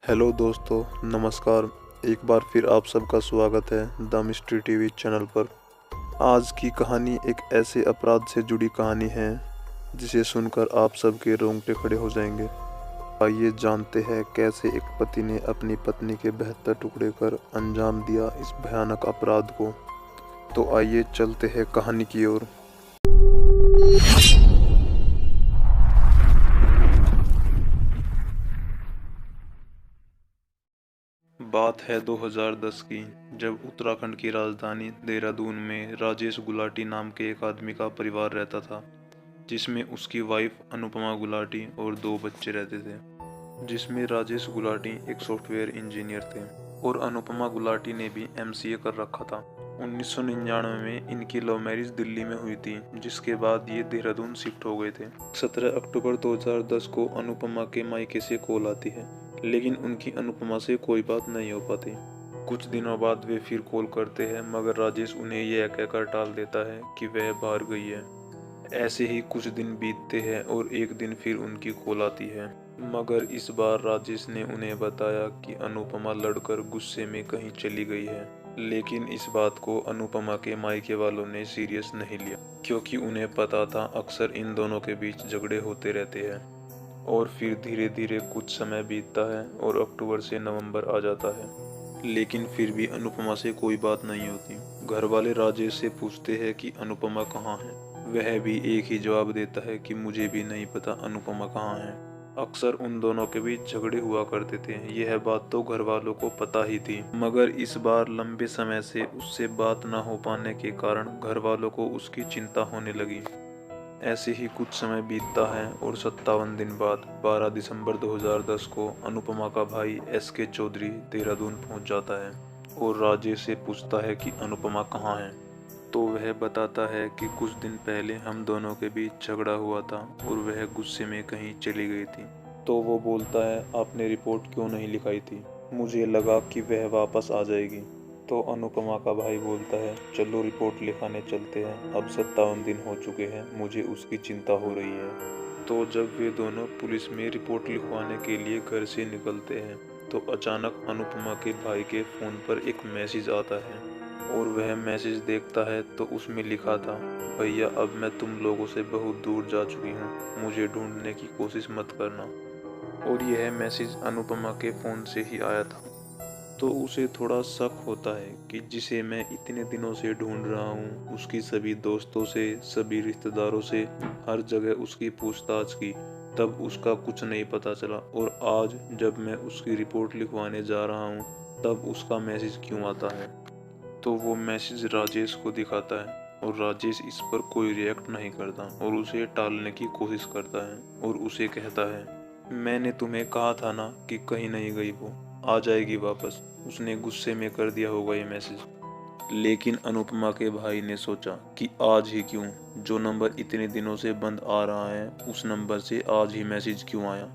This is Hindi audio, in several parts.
हेलो दोस्तों, नमस्कार। एक बार फिर आप सबका स्वागत है द मिस्ट्री टीवी चैनल पर। आज की कहानी एक ऐसे अपराध से जुड़ी कहानी है जिसे सुनकर आप सबके रोंगटे खड़े हो जाएंगे। आइए जानते हैं कैसे एक पति ने अपनी पत्नी के 72 टुकड़े कर अंजाम दिया इस भयानक अपराध को। तो आइए चलते हैं कहानी की ओर। बात है 2010 की, जब उत्तराखंड की राजधानी देहरादून में राजेश गुलाटी नाम के एक आदमी का परिवार रहता था, जिसमें उसकी वाइफ अनुपमा गुलाटी और 2 बच्चे रहते थे। जिसमें राजेश गुलाटी एक सॉफ्टवेयर इंजीनियर थे और अनुपमा गुलाटी ने भी एमसीए कर रखा था। 1999 में इनकी लव मैरिज दिल्ली में हुई थी, जिसके बाद ये देहरादून शिफ्ट हो गए थे। 17 अक्टूबर 2010 को अनुपमा के मायके से कॉल आती है, लेकिन उनकी अनुपमा से कोई बात नहीं हो पाती। कुछ दिनों बाद वे फिर कॉल करते हैं, मगर राजेश उन्हें यह कहकर टाल देता है कि वह बाहर गई है। ऐसे ही कुछ दिन बीतते हैं और एक दिन फिर उनकी कॉल आती है, मगर इस बार राजेश ने उन्हें बताया कि अनुपमा लड़कर गुस्से में कहीं चली गई है। लेकिन इस बात को अनुपमा के मायके वालों ने सीरियस नहीं लिया, क्योंकि उन्हें पता था अक्सर इन दोनों के बीच झगड़े होते रहते हैं। और फिर धीरे धीरे कुछ समय बीतता है और अक्टूबर से नवंबर आ जाता है, लेकिन फिर भी अनुपमा से कोई बात नहीं होती। घर वाले राजेश से पूछते हैं कि अनुपमा कहाँ है। वह भी एक ही जवाब देता है कि मुझे भी नहीं पता अनुपमा कहाँ है। अक्सर उन दोनों के बीच झगड़े हुआ करते थे, यह बात तो घर वालों को पता ही थी, मगर इस बार लंबे समय से उससे बात न हो पाने के कारण घर वालों को उसकी चिंता होने लगी। ऐसे ही कुछ समय बीतता है और 57 दिन बाद 12 दिसंबर 2010 को अनुपमा का भाई SK चौधरी देहरादून पहुंच जाता है और राजेश से पूछता है कि अनुपमा कहाँ है। तो वह बताता है कि कुछ दिन पहले हम दोनों के बीच झगड़ा हुआ था और वह गुस्से में कहीं चली गई थी। तो वो बोलता है, आपने रिपोर्ट क्यों नहीं लिखाई थी? मुझे लगा कि वह वापस आ जाएगी। तो अनुपमा का भाई बोलता है, चलो रिपोर्ट लिखाने चलते हैं, अब 57 दिन हो चुके हैं, मुझे उसकी चिंता हो रही है। तो जब वे दोनों पुलिस में रिपोर्ट लिखवाने के लिए घर से निकलते हैं, तो अचानक अनुपमा के भाई के फ़ोन पर एक मैसेज आता है और वह मैसेज देखता है तो उसमें लिखा था, भैया अब मैं तुम लोगों से बहुत दूर जा चुकी हूँ, मुझे ढूंढने की कोशिश मत करना। और यह मैसेज अनुपमा के फ़ोन से ही आया था। तो उसे थोड़ा शक होता है कि जिसे मैं इतने दिनों से ढूंढ रहा हूँ, उसकी सभी दोस्तों से, सभी रिश्तेदारों से, हर जगह उसकी पूछताछ की, तब उसका कुछ नहीं पता चला। और आज जब मैं उसकी रिपोर्ट लिखवाने जा रहा हूँ, तब उसका मैसेज क्यों आता है? तो वो मैसेज राजेश को दिखाता है और राजेश इस पर कोई रिएक्ट नहीं करता और उसे टालने की कोशिश करता है और उसे कहता है, मैंने तुम्हें कहा था ना कि कहीं नहीं गई, वो आ जाएगी वापस। उसने गुस्से में कर दिया होगा ये मैसेज। लेकिन अनुपमा के भाई ने सोचा कि आज ही क्यों, जो नंबर इतने दिनों से बंद आ रहा है उस नंबर से आज ही मैसेज क्यों आया,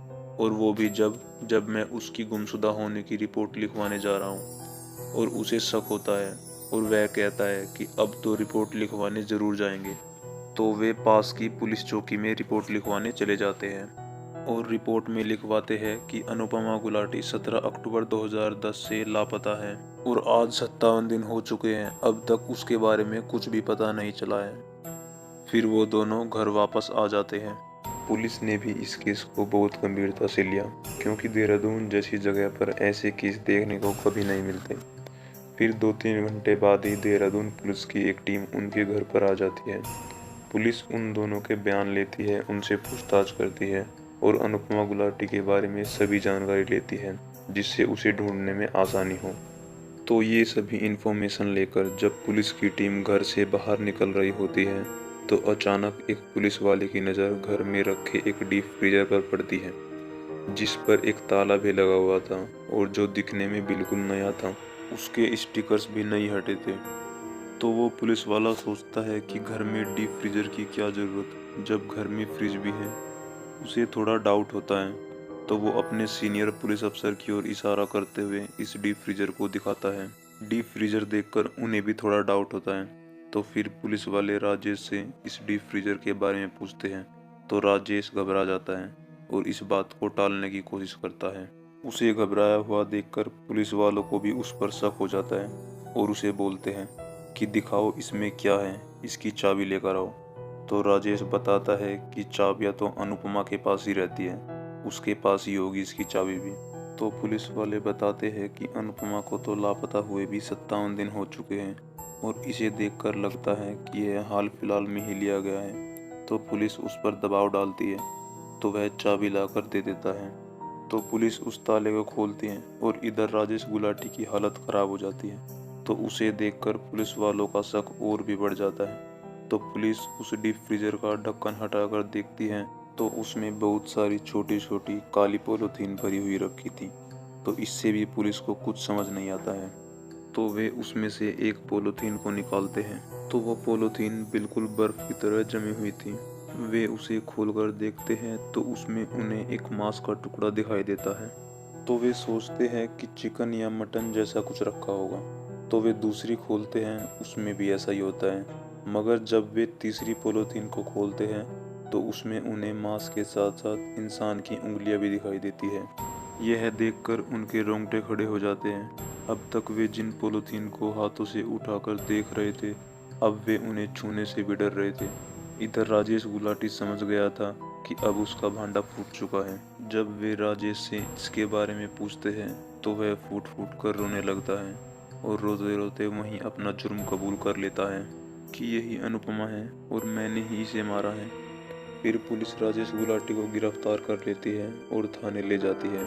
और वो भी जब मैं उसकी गुमशुदा होने की रिपोर्ट लिखवाने जा रहा हूँ। और उसे शक होता है और वह कहता है कि अब तो रिपोर्ट लिखवाने जरूर जाएंगे। तो वे पास की पुलिस चौकी में रिपोर्ट लिखवाने चले जाते हैं और रिपोर्ट में लिखवाते हैं कि अनुपमा गुलाटी 17 अक्टूबर 2010 से लापता है और आज 57 दिन हो चुके हैं, अब तक उसके बारे में कुछ भी पता नहीं चला है। फिर वो दोनों घर वापस आ जाते हैं। पुलिस ने भी इस केस को बहुत गंभीरता से लिया, क्योंकि देहरादून जैसी जगह पर ऐसे केस देखने को कभी नहीं मिलते। फिर 2-3 घंटे बाद ही देहरादून पुलिस की एक टीम उनके घर पर आ जाती है। पुलिस उन दोनों के बयान लेती है, उनसे पूछताछ करती है और अनुपमा गुलाटी के बारे में सभी जानकारी लेती है, जिससे उसे ढूंढने में आसानी हो। तो ये सभी इन्फॉर्मेशन लेकर जब पुलिस की टीम घर से बाहर निकल रही होती है, तो अचानक एक पुलिस वाले की नज़र घर में रखे एक डीप फ्रीजर पर पड़ती है, जिस पर एक ताला भी लगा हुआ था और जो दिखने में बिल्कुल नया था। उसके स्टिकर्स भी नहीं हटे थे। तो वो पुलिस वाला सोचता है कि घर में डीप फ्रीजर की क्या ज़रूरत, जब घर में फ्रिज भी है। उसे थोड़ा डाउट होता है, तो वो अपने सीनियर पुलिस अफसर की ओर इशारा करते हुए इस डीप फ्रीजर को दिखाता है। डीप फ्रीजर देखकर उन्हें भी थोड़ा डाउट होता है। तो फिर पुलिस वाले राजेश से इस डीप फ्रीजर के बारे में पूछते हैं, तो राजेश घबरा जाता है और इस बात को टालने की कोशिश करता है। उसे घबराया हुआ देखकर पुलिस वालों को भी उस पर शक हो जाता है और उसे बोलते हैं कि दिखाओ इसमें क्या है, इसकी चाबी लेकर आओ। तो राजेश बताता है कि चाबियां तो अनुपमा के पास ही रहती है, उसके पास ही होगी इसकी चाबी भी। तो पुलिस वाले बताते हैं कि अनुपमा को तो लापता हुए भी 57 दिन हो चुके हैं और इसे देखकर लगता है कि यह हाल फिलहाल में ही लिया गया है। तो पुलिस उस पर दबाव डालती है तो वह चाबी लाकर दे देता है। तो पुलिस उस ताले को खोलती है और इधर राजेश गुलाटी की हालत खराब हो जाती है। तो उसे देखकर पुलिस वालों का शक और भी बढ़ जाता है। तो पुलिस उस डीप फ्रीजर का ढक्कन हटाकर देखती है तो उसमें बहुत सारी छोटी छोटी काली पॉलीथीन भरी हुई रखी थी। तो इससे भी पुलिस को कुछ समझ नहीं आता है। तो वे उसमें से एक पॉलीथीन को निकालते हैं तो वो पॉलीथीन बिल्कुल बर्फ की तरह जमी हुई थी। वे उसे खोलकर देखते हैं तो उसमें उन्हें एक मांस का टुकड़ा दिखाई देता है। तो वे सोचते हैं कि चिकन या मटन जैसा कुछ रखा होगा। तो वे दूसरी खोलते हैं, उसमें भी ऐसा ही होता है। मगर जब वे तीसरी पॉलीथीन को खोलते हैं तो उसमें उन्हें मांस के साथ साथ इंसान की उंगलियां भी दिखाई देती है। यह देखकर उनके रोंगटे खड़े हो जाते हैं। अब तक वे जिन पॉलीथीन को हाथों से उठाकर देख रहे थे, अब वे उन्हें छूने से भी डर रहे थे। इधर राजेश गुलाटी समझ गया था कि अब उसका भांडा फूट चुका है। जब वे राजेश से इसके बारे में पूछते हैं तो वह फूट फूट कर रोने लगता है और रोते रोते वहीं अपना जुर्म कबूल कर लेता है कि यही अनुपमा है और मैंने ही इसे मारा है। फिर पुलिस राजेश गुलाटी को गिरफ्तार कर लेती है और थाने ले जाती है।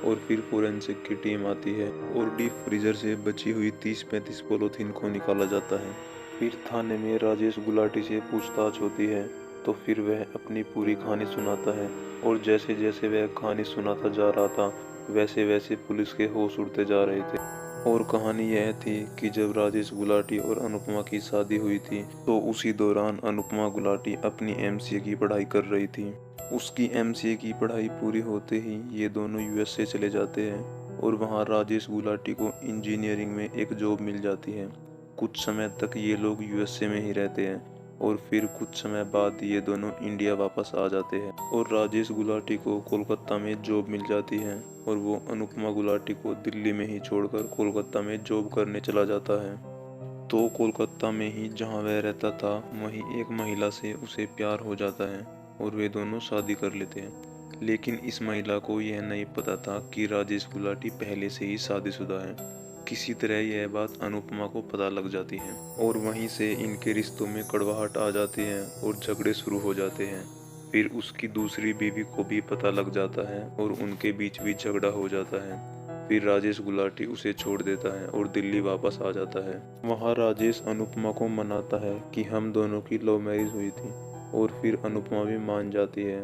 और फिर फोरेंसिक की टीम आती है और डीप फ्रीजर से बची हुई 30-35 पॉलीथीन को निकाला जाता है। फिर थाने में राजेश गुलाटी से पूछताछ होती है तो फिर वह अपनी पूरी कहानी सुनाता है और जैसे जैसे वह कहानी सुनाता जा रहा था वैसे वैसे पुलिस के होश उड़ते जा रहे थे। और कहानी यह थी कि जब राजेश गुलाटी और अनुपमा की शादी हुई थी तो उसी दौरान अनुपमा गुलाटी अपनी एमसीए की पढ़ाई कर रही थी। उसकी एमसीए की पढ़ाई पूरी होते ही ये दोनों यूएसए चले जाते हैं और वहाँ राजेश गुलाटी को इंजीनियरिंग में एक जॉब मिल जाती है। कुछ समय तक ये लोग यूएसए में ही रहते हैं और फिर कुछ समय बाद ये दोनों इंडिया वापस आ जाते हैं और राजेश गुलाटी को कोलकाता में जॉब मिल जाती है और वो अनुपमा गुलाटी को दिल्ली में ही छोड़कर कोलकाता में जॉब करने चला जाता है। तो कोलकाता में ही जहाँ वह रहता था वहीं एक महिला से उसे प्यार हो जाता है और वे दोनों शादी कर लेते हैं। लेकिन इस महिला को यह नहीं पता था कि राजेश गुलाटी पहले से ही शादीशुदा है। किसी तरह यह बात अनुपमा को पता लग जाती है और वहीं से इनके रिश्तों में कड़वाहट आ जाती है और झगड़े शुरू हो जाते हैं। फिर उसकी दूसरी बीवी को भी पता लग जाता है और उनके बीच भी झगड़ा हो जाता है। फिर राजेश गुलाटी उसे छोड़ देता है और दिल्ली वापस आ जाता है। वहाँ राजेश अनुपमा को मनाता है कि हम दोनों की लव मैरिज हुई थी और फिर अनुपमा भी मान जाती है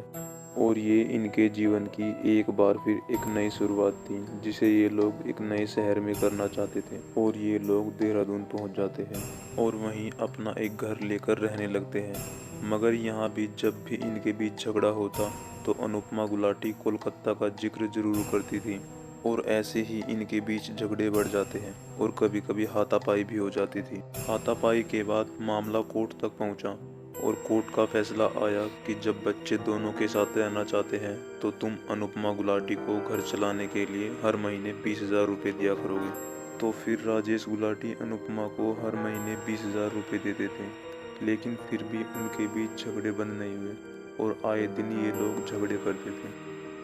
और ये इनके जीवन की एक बार फिर एक नई शुरुआत थी जिसे ये लोग एक नए शहर में करना चाहते थे। और ये लोग देहरादून पहुंच जाते हैं और वहीं अपना एक घर लेकर रहने लगते हैं। मगर यहाँ भी जब भी इनके बीच झगड़ा होता तो अनुपमा गुलाटी कोलकाता का जिक्र जरूर करती थी और ऐसे ही इनके बीच झगड़े बढ़ जाते हैं और कभी कभी हाथापाई भी हो जाती थी। हाथापाई के बाद मामला कोर्ट तक पहुंचा और कोर्ट का फैसला आया कि जब बच्चे दोनों के साथ रहना चाहते हैं तो तुम अनुपमा गुलाटी को घर चलाने के लिए हर महीने 20,000 रुपये दिया करोगे। तो फिर राजेश गुलाटी अनुपमा को हर महीने 20,000 रुपये देते थे। लेकिन फिर भी उनके बीच झगड़े बंद नहीं हुए और आए दिन ये लोग झगड़े करते थे।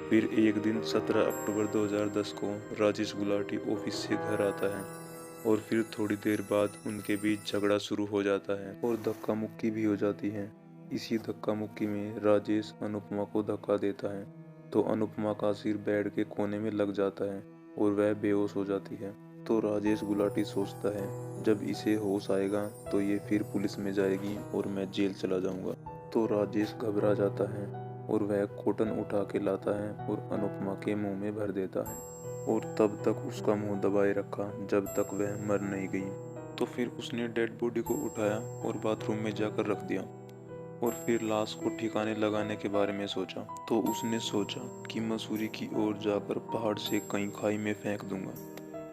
फिर एक दिन 17 अक्टूबर 2010 को राजेश गुलाटी ऑफिस से घर आता है और फिर थोड़ी देर बाद उनके बीच झगड़ा शुरू हो जाता है और धक्का मुक्की भी हो जाती है। इसी धक्का मुक्की में राजेश अनुपमा को धक्का देता है तो अनुपमा का सिर बेड के कोने में लग जाता है और वह बेहोश हो जाती है। तो राजेश गुलाटी सोचता है जब इसे होश आएगा तो ये फिर पुलिस में जाएगी और मैं जेल चला जाऊंगा। तो राजेश घबरा जाता है और वह कॉटन उठा के लाता है और अनुपमा के मुंह में भर देता है और तब तक उसका मुंह दबाए रखा जब तक वह मर नहीं गई। तो फिर उसने डेड बॉडी को उठाया और बाथरूम में जाकर रख दिया और फिर लाश को ठिकाने लगाने के बारे में सोचा। तो उसने सोचा कि मसूरी की ओर जाकर पहाड़ से कहीं खाई में फेंक दूंगा,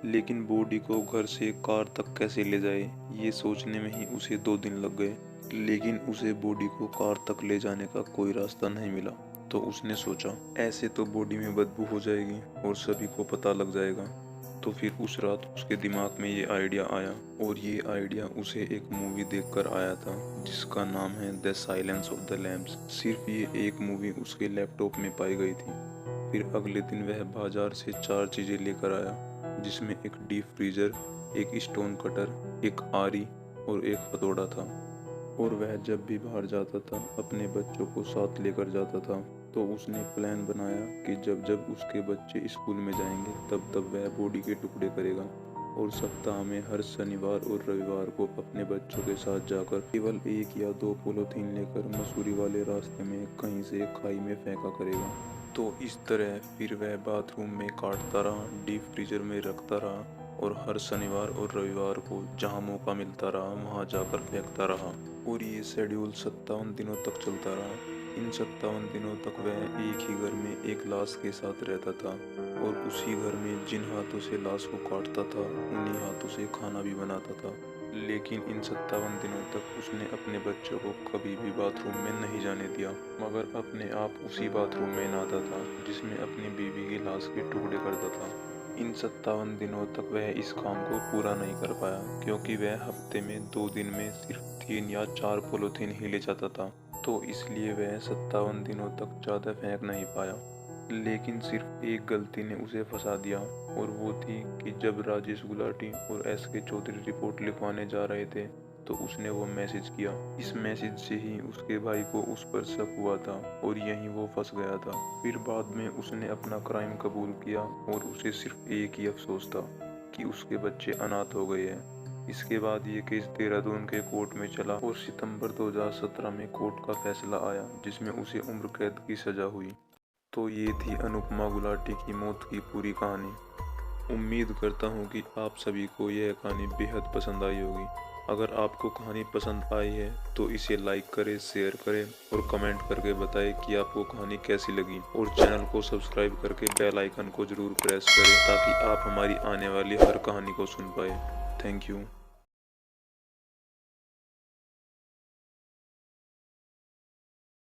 लेकिन बॉडी को घर से कार तक कैसे ले जाए ये सोचने में ही उसे 2 दिन लग गए। लेकिन उसे बॉडी को कार तक ले जाने का कोई रास्ता नहीं मिला। तो उसने सोचा ऐसे तो बॉडी में बदबू हो जाएगी और सभी को पता लग जाएगा। तो फिर उस रात उसके दिमाग में ये आइडिया आया, और ये आइडिया उसे एक मूवी देखकर आया था जिसका नाम है the silence of the lambs. सिर्फ ये एक मूवी उसके लैपटॉप में पाई गई थी। फिर अगले दिन वह बाजार से 4 चीज़ें लेकर आया, जिसमें एक डीप फ्रीजर, एक स्टोन कटर, एक आरी और एक हथौड़ा था। और वह जब भी बाहर जाता था अपने बच्चों को साथ लेकर जाता था। तो उसने प्लान बनाया कि जब जब उसके बच्चे स्कूल में जाएंगे तब तब वह बॉडी के टुकड़े करेगा, और सप्ताह में हर शनिवार और रविवार को अपने बच्चों के साथ जाकर केवल 1 या 2 पॉलीथीन लेकर मसूरी वाले रास्ते में कहीं से खाई में फेंका करेगा। तो इस तरह फिर वह बाथरूम में काटता रहा, डीप फ्रीजर में रखता रहा, और हर शनिवार और रविवार को जहां मौका मिलता रहा वहां जाकर फेंकता रहा। और ये शेड्यूल 57 दिनों तक चलता रहा। इन 57 दिनों तक वह एक ही घर में एक लाश के साथ रहता था, और उसी घर में जिन हाथों से लाश को काटता था उन्हीं हाथों से खाना भी बनाता था। लेकिन इन 57 दिनों तक उसने अपने बच्चों को कभी भी बाथरूम में नहीं जाने दिया, मगर अपने आप उसी बाथरूम में नहाता था जिसमें अपनी बीवी की लाश के टुकड़े करता था। इन 57 दिनों तक वह इस काम को पूरा नहीं कर पाया, क्योंकि वह हफ्ते में 2 दिन में सिर्फ 3 या 4 पॉलीथीन ही ले जाता था। तो इसलिए वह 57 दिनों तक ज़्यादा फेंक नहीं पाया। लेकिन सिर्फ एक गलती ने उसे फंसा दिया, और वो थी कि जब राजेश गुलाटी और SK चौधरी रिपोर्ट लिखवाने जा रहे थे तो उसने वो मैसेज किया। इस मैसेज से ही उसके भाई को उस पर शक हुआ था, और यहीं वो फंस गया था। फिर बाद में उसने अपना क्राइम कबूल किया, और उसे सिर्फ एक ही अफसोस था कि उसके बच्चे अनाथ हो गए हैं। इसके बाद ये केस देहरादून के कोर्ट में चला, और सितंबर 2017 में कोर्ट का फैसला आया जिसमें उसे उम्र कैद की सजा हुई। तो ये थी अनुपमा गुलाटी की मौत की पूरी कहानी। उम्मीद करता हूँ कि आप सभी को यह कहानी बेहद पसंद आई होगी। अगर आपको कहानी पसंद आई है तो इसे लाइक करें, शेयर करें और कमेंट करके बताएं कि आपको कहानी कैसी लगी, और चैनल को सब्सक्राइब करके बेल आइकन को जरूर प्रेस करें ताकि आप हमारी आने वाली हर कहानी को सुन पाए। Thank you.